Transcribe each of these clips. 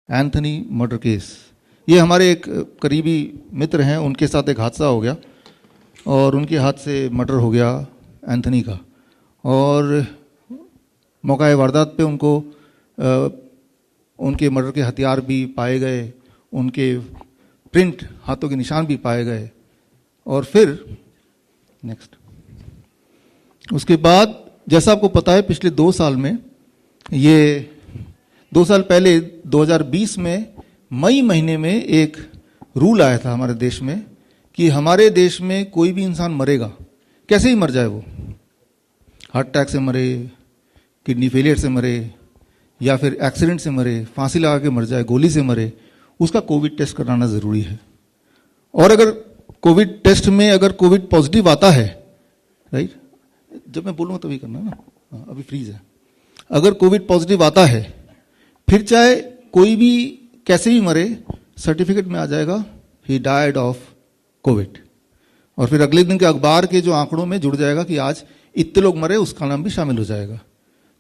Anthony murder case. ये हमारे एक करीबी मित्र हैं, उनके साथ एक हादसा हो गया और उनके हाथ से मर्डर हो गया एंथनी का। और मौका वारदात पे उनको उनके मर्डर के हथियार भी पाए गए, उनके प्रिंट हाथों के निशान भी पाए गए। और फिर नेक्स्ट उसके बाद जैसा आपको पता है पिछले 2 साल में, ये 2 साल पहले 2020 में मई महीने में एक रूल आया था हमारे देश में कि हमारे देश में कोई भी इंसान मरेगा, कैसे ही मर जाए, वो हार्ट अटैक से मरे, किडनी फेलियर से मरे, या फिर एक्सीडेंट से मरे, फांसी लगा के मर जाए, गोली से मरे, उसका कोविड टेस्ट कराना ज़रूरी है। और अगर कोविड टेस्ट में अगर कोविड पॉजिटिव आता है, राइट, जब मैं बोलूँगा तभी करना ना, अभी फ्रीज है। अगर कोविड पॉजिटिव आता है, फिर चाहे कोई भी कैसे भी मरे, सर्टिफिकेट में आ जाएगा ही डाइड ऑफ कोविड। और फिर अगले दिन के अखबार के जो आंकड़ों में जुड़ जाएगा कि आज इतने लोग मरे, उसका नाम भी शामिल हो जाएगा।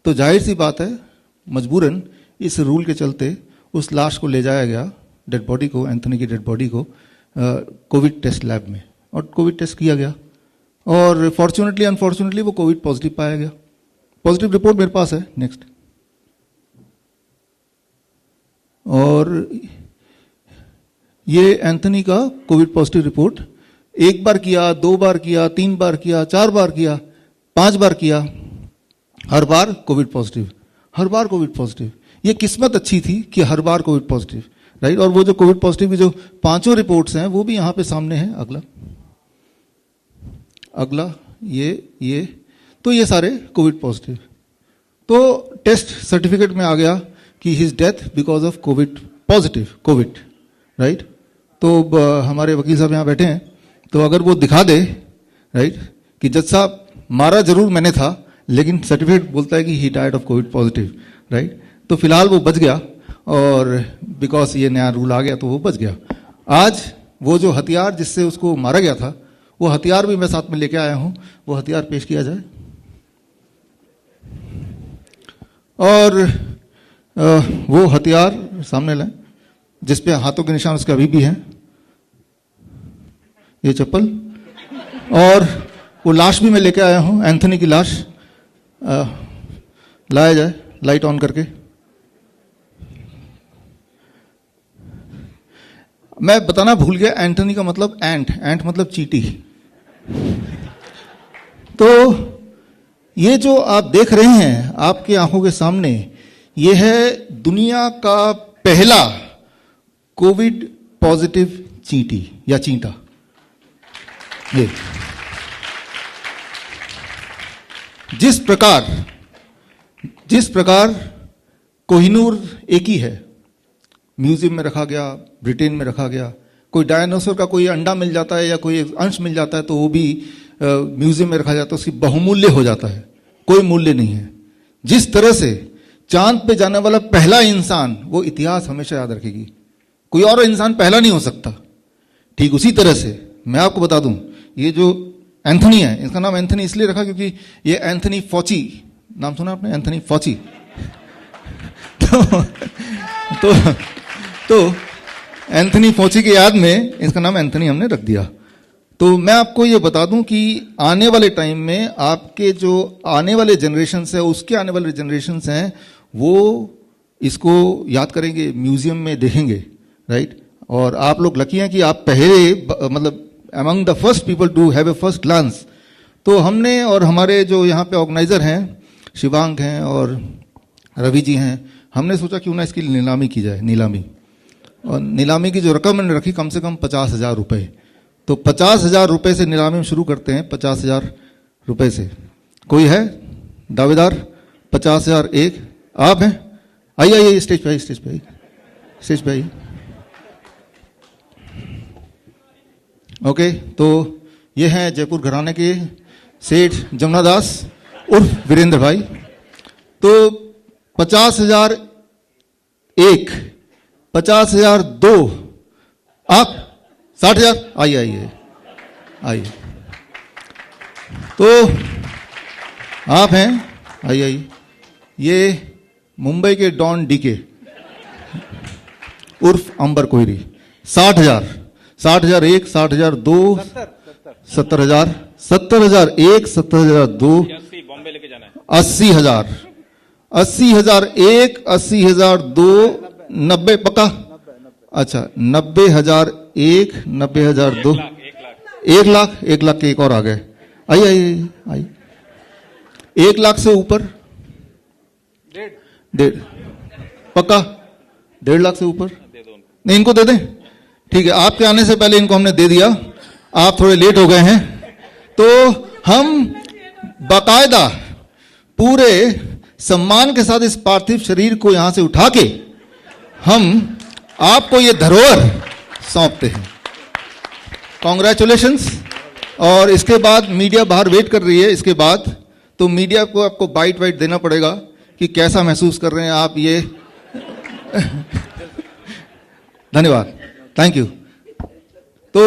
तो जाहिर सी बात है, मजबूरन इस रूल के चलते उस लाश को ले जाया गया, डेड बॉडी को, एंथनी की डेड बॉडी को कोविड टेस्ट लैब में, और कोविड टेस्ट किया गया और फॉर्चुनेटली अनफॉर्चुनेटली वो कोविड पॉजिटिव पाया गया। पॉजिटिव रिपोर्ट मेरे पास है। नेक्स्ट। और ये एंथनी का कोविड पॉजिटिव रिपोर्ट 1 बार किया, 2 बार किया, 3 बार किया, 4 बार किया, 5 बार किया, हर बार कोविड पॉजिटिव, हर बार कोविड पॉजिटिव। ये किस्मत अच्छी थी कि हर बार कोविड पॉजिटिव, राइट। और वो जो कोविड पॉजिटिव की जो 5 रिपोर्ट्स हैं वो भी यहाँ पे सामने हैं। अगला ये तो ये सारे कोविड पॉजिटिव। तो टेस्ट सर्टिफिकेट में आ गया कि his death because of Covid positive, Covid, right. तो हमारे वकील साहब यहाँ बैठे हैं, तो अगर वो दिखा दे, राइट, कि जज साहब मारा जरूर मैंने था लेकिन सर्टिफिकेट बोलता है कि he died of Covid positive, right, तो फिलहाल वो बच गया। और बिकॉज ये नया रूल आ गया तो वो बच गया। आज वो जो हथियार जिससे उसको मारा गया था, वो हथियार भी मैं साथ में लेके आया हूं, वो हथियार पेश किया जाए। और वो हथियार सामने लाए जिसपे हाथों के निशान उसके अभी भी हैं, ये चप्पल। और वो लाश भी मैं लेके आया हूं, एंथनी की लाश। लाया जाए लाइट ऑन करके। मैं बताना भूल गया, एंथनी का मतलब एंट मतलब चींटी। तो ये जो आप देख रहे हैं आपकी आंखों के सामने, ये है दुनिया का पहला कोविड पॉजिटिव चींटी या चींटा। ये जिस प्रकार कोहिनूर एक ही है, म्यूजियम में रखा गया, ब्रिटेन में रखा गया, कोई डायनासोर का कोई अंडा मिल जाता है या कोई अंश मिल जाता है तो वो भी म्यूजियम में रखा जाता है, उसकी बहुमूल्य हो जाता है, कोई मूल्य नहीं है। जिस तरह से चांद पे जाने वाला पहला इंसान, वो इतिहास हमेशा याद रखेगी, कोई और इंसान पहला नहीं हो सकता। ठीक उसी तरह से मैं आपको बता दूं, ये जो एंथनी है, इसका नाम एंथनी इसलिए रखा क्योंकि ये एंथनी फॉची, नाम सुना आपने, एंथनी फॉची। तो एंथनी फॉची की याद में इसका नाम एंथनी हमने रख दिया। तो मैं आपको ये बता दूं कि आने वाले टाइम में आपके जो आने वाले जनरेशन्स है, उसके आने वाले जनरेशन्स हैं, वो इसको याद करेंगे, म्यूजियम में देखेंगे, राइट। और आप लोग लकी हैं कि आप पहले, मतलब among the first people to have a first glance. तो हमने और हमारे जो यहाँ पे ऑर्गेनाइजर हैं, शिवांग हैं और रवि जी हैं, हमने सोचा क्यों ना इसकी नीलामी की जाए, नीलामी। और नीलामी की जो रकम मैंने रखी कम से कम 50,000 रुपये। तो 50,000 रुपये से नीलामी में शुरू करते हैं, 50,000 रुपये से। कोई है दावेदार? 50,000 एक आप हैं? आइए स्टेज पे आइए, स्टेज पे आइए। ओके, तो ये हैं जयपुर घराने के सेठ जमुना दास उर्फ वीरेंद्र भाई। तो 50,000 एक, 50,000 दो, आप 60,000। आइए। तो आप हैं, आइए। ये मुंबई के डॉन डीके, उर्फ अंबर कोहरी। 60,000, 60,001, 60,002, 70,000, 70,001, 70,002, बॉम्बे लेके जाना है। 80,000, 80,001, 80,002, 90 पक्का। अच्छा 90,001, 90,002, 1,00,000, 1,00,000 के एक और आ गए। आइए आइए आइए, 1,00,000 से ऊपर 1.5 पक्का, 1.5 से ऊपर नहीं, इनको दे दें। ठीक है, आपके आने से पहले इनको हमने दे दिया, आप थोड़े लेट हो गए हैं। तो हम बाकायदा पूरे सम्मान के साथ इस पार्थिव शरीर को यहां से उठा के हम आपको ये धरोहर सौंपते हैं। कॉन्ग्रेचुलेशंस। और इसके बाद मीडिया बाहर वेट कर रही है, इसके बाद तो मीडिया को आपको बाइट वाइट देना पड़ेगा कि कैसा महसूस कर रहे हैं आप ये। धन्यवाद, थैंक यू। तो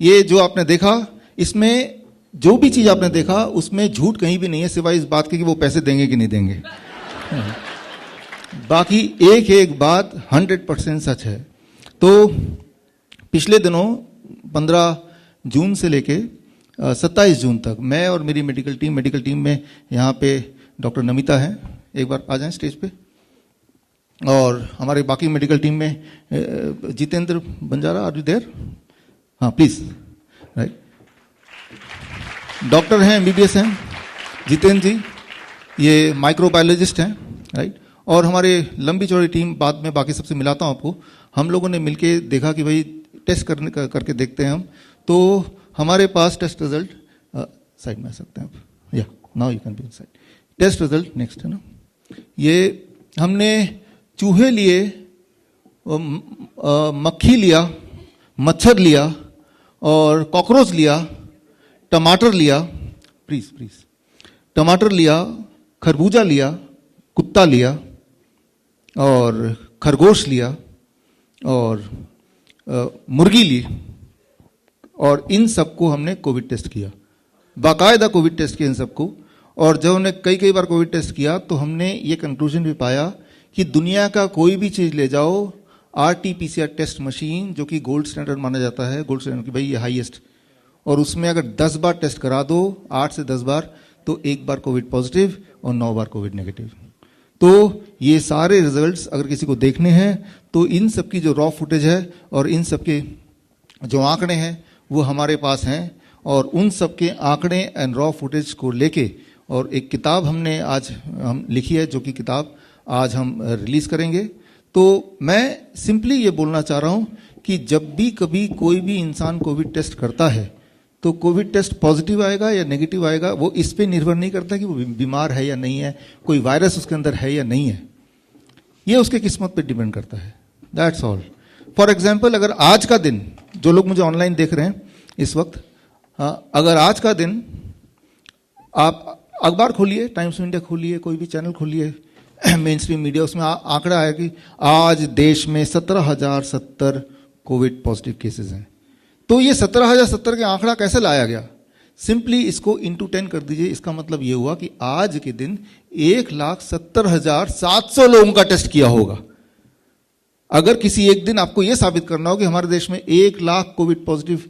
ये जो आपने देखा, इसमें जो भी चीज आपने देखा उसमें झूठ कहीं भी नहीं है, सिवाय इस बात के कि वो पैसे देंगे कि नहीं देंगे। बाकी एक एक बात 100% सच है। तो पिछले दिनों 15 जून से लेके 27 जून तक मैं और मेरी मेडिकल टीम में यहाँ पे डॉक्टर नमिता हैं, एक बार आ जाएं स्टेज पे, और हमारे बाकी मेडिकल टीम में Jitendra Banjara, are you there? हाँ प्लीज, राइट। डॉक्टर हैं, एमबीबीएस हैं जितेंद्र जी, ये माइक्रोबायोलॉजिस्ट हैं, राइट। और हमारे लंबी चौड़ी टीम, बाद में बाकी सबसे मिलाता हूं आपको, हम लोगों ने मिलके देखा कि भाई टेस्ट करके देखते हैं हम। तो हमारे पास टेस्ट रिजल्ट, साइड में आ सकते हैं आप, या now you can be inside. Test result next है ना, ये हमने चूहे लिए, मक्खी लिया, मच्छर लिया और कॉकरोच लिया, टमाटर लिया, प्लीज टमाटर लिया, खरबूजा लिया, कुत्ता लिया और खरगोश लिया और मुर्गी ली, और इन सबको हमने कोविड टेस्ट किया, बाकायदा कोविड टेस्ट किया इन सबको। और जब हमने कई बार कोविड टेस्ट किया तो हमने ये कंक्लूजन भी पाया कि दुनिया का कोई भी चीज ले जाओ, RT-PCR टेस्ट मशीन जो कि गोल्ड स्टैंडर्ड माना जाता है, गोल्ड स्टैंडर्ड की भाई ये हाईएस्ट, और उसमें अगर 10 बार टेस्ट करा दो, 8 से 10 बार, तो 1 बार कोविड पॉजिटिव और 9 बार कोविड नेगेटिव। तो ये सारे रिजल्ट्स अगर किसी को देखने हैं तो इन सब की जो रॉ फुटेज है और इन सब के जो आंकड़े हैं वो हमारे पास हैं, और उन सब के आंकड़े एंड रॉ फुटेज को लेके और एक किताब हमने आज हम लिखी है, जो कि किताब आज हम रिलीज करेंगे। तो मैं सिंपली ये बोलना चाह रहा हूं कि जब भी कभी कोई भी इंसान कोविड टेस्ट करता है तो कोविड टेस्ट पॉजिटिव आएगा या नेगेटिव आएगा, वो इस पे निर्भर नहीं करता कि वो बीमार है या नहीं है, कोई वायरस उसके अंदर है या नहीं है, ये उसके किस्मत पे डिपेंड करता है। That's all. फॉर एग्जाम्पल, अगर आज का दिन, जो लोग मुझे ऑनलाइन देख रहे हैं इस वक्त, अगर आज का दिन आप अखबार खोलिए, टाइम्स ऑफ इंडिया खोलिए, कोई भी चैनल खोलिए, मेन स्ट्रीम मीडिया, उसमें आंकड़ा आया कि आज देश में 17,070 कोविड पॉजिटिव केसेस हैं। तो ये 17,070 के आंकड़ा कैसे लाया गया? सिंपली इसको इंटू 10 कर दीजिए। इसका मतलब ये हुआ कि आज के दिन 1,70,700 लोगों का टेस्ट किया होगा। अगर किसी एक दिन आपको यह साबित करना हो कि हमारे देश में 1,00,000 कोविड पॉजिटिव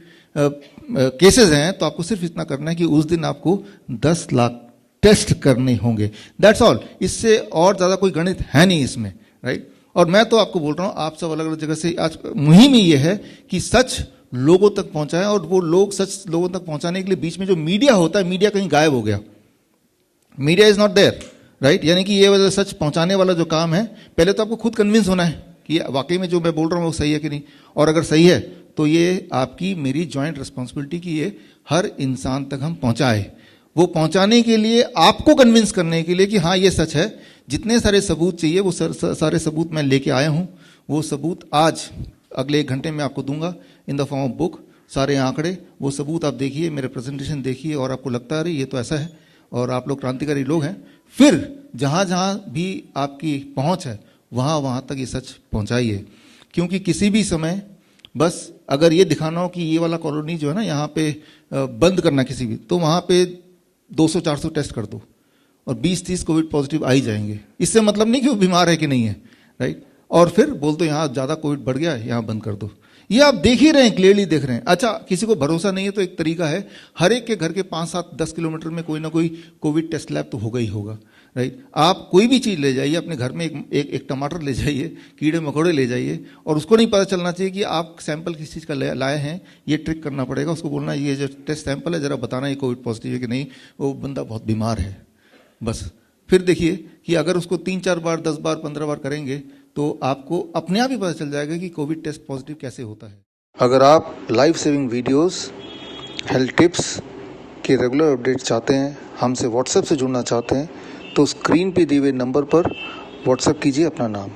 केसेस हैं, तो आपको सिर्फ इतना करना है कि उस दिन आपको 10 लाख टेस्ट करने होंगे। That's all. इससे और ज्यादा कोई गणित है नहीं इसमें, राइट। और मैं तो आपको बोल रहा हूं, आप सब अलग अलग जगह से, आज मुहिम ही ये है कि सच लोगों तक पहुंचाएं, और वो लोग सच लोगों तक पहुंचाने के लिए बीच में जो मीडिया होता है, मीडिया कहीं गायब हो गया, media is not there, right. यानी कि ये वजह सच पहुंचाने वाला जो काम है, पहले तो आपको खुद कन्विंस होना है कि वाकई में जो मैं बोल रहा हूं वो सही है कि नहीं, और अगर सही है तो ये आपकी मेरी जॉइंट रिस्पॉन्सिबिलिटी कि ये हर इंसान तक हम पहुंचाए। वो पहुंचाने के लिए, आपको कन्विंस करने के लिए कि हाँ ये सच है, जितने सारे सबूत चाहिए वो सारे सबूत मैं लेके आया हूं। वो सबूत आज अगले 1 घंटे में आपको दूंगा in the form of book, सारे आंकड़े, वो सबूत आप देखिए, मेरे प्रेजेंटेशन देखिए, और आपको लगता है ये तो ऐसा है और आप लोग क्रांतिकारी लोग हैं। फिर जहां जहां भी आपकी पहुंच है वहां वहां तक ये सच पहुंचाइए, क्योंकि किसी भी समय बस अगर ये दिखाना हो कि ये वाला कॉलोनी जो है ना यहाँ पे बंद करना किसी भी, तो वहां पे 200-400 टेस्ट कर दो और 20-30 कोविड पॉजिटिव आ ही जाएंगे। इससे मतलब नहीं कि वो बीमार है कि नहीं है, राइट। और फिर बोल दो यहाँ ज़्यादा कोविड बढ़ गया है, यहाँ बंद कर दो। ये आप देख ही रहे हैं, क्लियरली देख रहे हैं। अच्छा, किसी को भरोसा नहीं है तो एक तरीका है, हर एक के घर के 5, 7, 10 किलोमीटर में कोई ना कोई कोविड टेस्ट लैब तो होगा ही होगा, राइट। आप कोई भी चीज़ ले जाइए अपने घर में, एक टमाटर ले जाइए, कीड़े मकोड़े ले जाइए, और उसको नहीं पता चलना चाहिए कि आप सैंपल किस चीज़ का लाए हैं। ये ट्रिक करना पड़ेगा उसको, बोलना ये जो टेस्ट सैंपल है जरा बताना ये कोविड पॉजिटिव है कि नहीं, वो बंदा बहुत बीमार है, बस। फिर देखिए कि अगर उसको 3-4 बार, 10 बार, 15 बार करेंगे तो आपको अपने आप ही पता चल जाएगा कि कोविड टेस्ट पॉजिटिव कैसे होता है। अगर आप life saving videos, health tips के रेगुलर अपडेट चाहते हैं, हमसे व्हाट्सएप से जुड़ना चाहते हैं, तो स्क्रीन पे दिए हुए नंबर पर व्हाट्सएप कीजिए अपना नाम।